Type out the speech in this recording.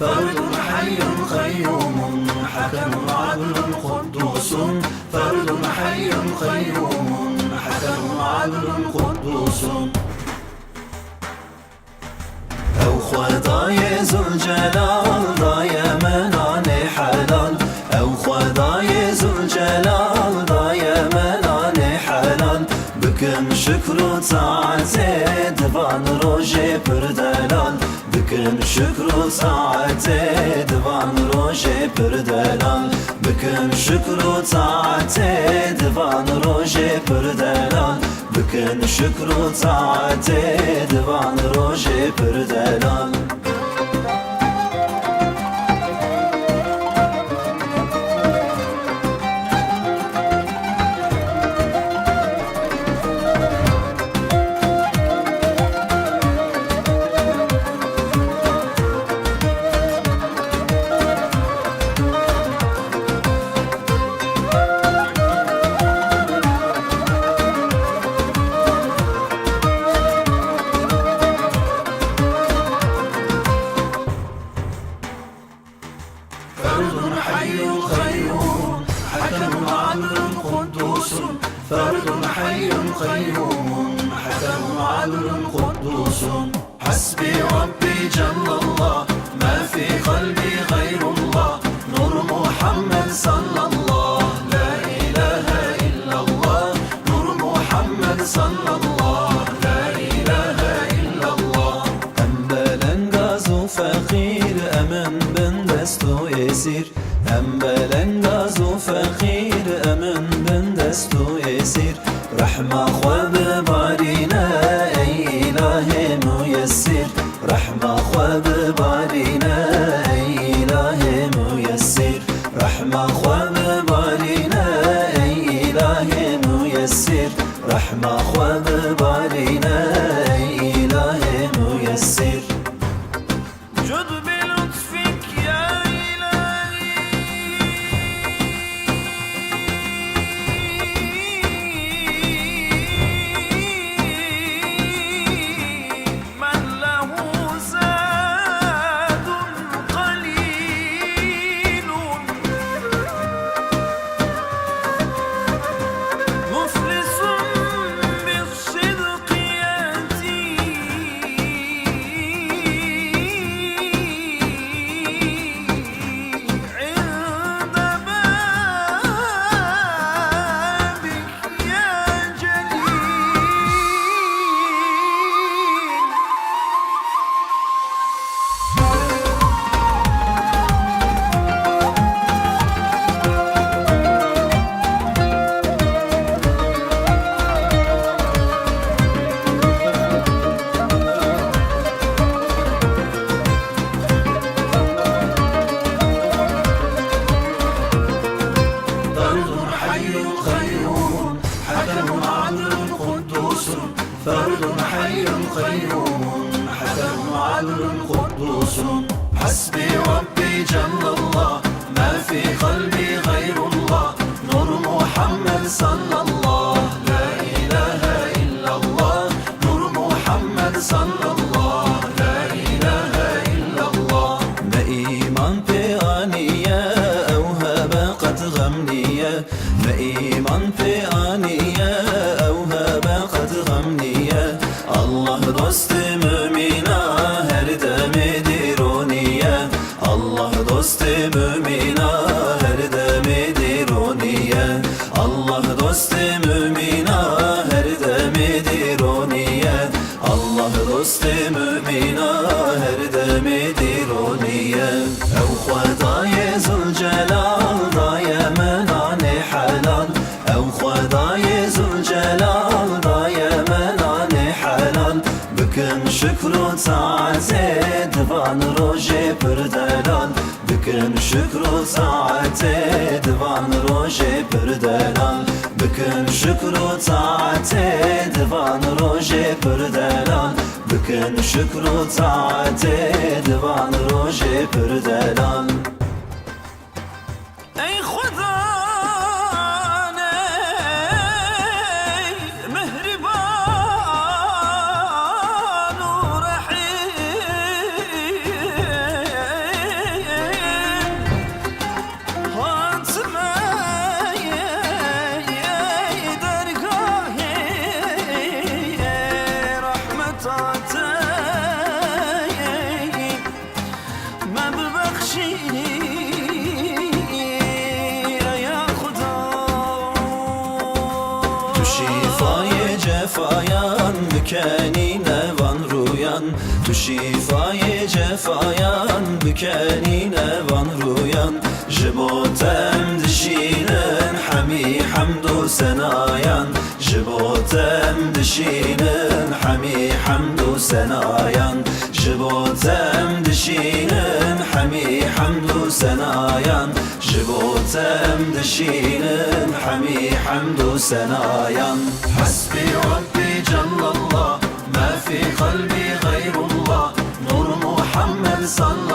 فرد حي قيوم حكم عدل قدوس فرد حي قيوم حكم عدل قدوس او خدای ذوالجلال دای منان حلال او خدای ذوالجلال دای منان حلال بکن شکر و طاعت دوان روژ پردلال بکن شکر و طاعت دوان روژ پردلال بکن شکر و طاعت دوان روژ پردلال بکن شکر و طاعت دوان روژ پردلال فرد حي قيوم حكم عدل قدوس فرد حي قيوم حكم عدل قدوس حسبي ربي جل الله ما في قلبي غير الله نور محمد صلى الله لا إله إلا الله نور محمد صلى الله لا إله إلا الله أنبلنغاز فقير أمن بندستو يسير أنبلنغاز فقير أمن بندستو يسير رحمة خواب بارينا أي إله ميسر رحمة خواب بارينا أي إله ميسر رحمة خواب بارينا أي إله ميسر رحمة خواب بارينا أي إله ميسر جد بلطفك يا فرد حي قيوم حكم عدل قدوس حسبي ربي جل الله ما في قلبي غير الله نور محمد صلى الله لا إله إلا الله نور محمد صلى الله لا إله إلا الله ما إيمان بآنية أو هبقت غمنية ما إيمان بآنية أو هبقت غمنية الله دوست مؤمنا her dem dironiye Allah dost mümina her dem dironiye Allah dost mümina her dem dironiye Allah dost mümina her dem dironiye ev Khudai Zülcelal daye menane halal ev Khudai Zülcelal daye menane halal بکن شکر و طاعت دوان روژ پردلال بکن شکر و طاعت دوان روژ پردلال بکن شکر و طاعت دوان روژ پردلال بکن شکر و طاعت دوان روژ پردلال ای خدا cefayan bükenine van ruyan Tu şifayı cefayan bükenine van ruyan Jibotem dişinin hemi hamdu senayan Jibotem dişinin hemi hamdu senayan Jibotem dişinin hemi hamdu senayan Jibotem dişinin hemi hamdu senayan Hasbi Rabbi Cellallah Ma fi kalbi gayrullah Nur Muhammed sallallahu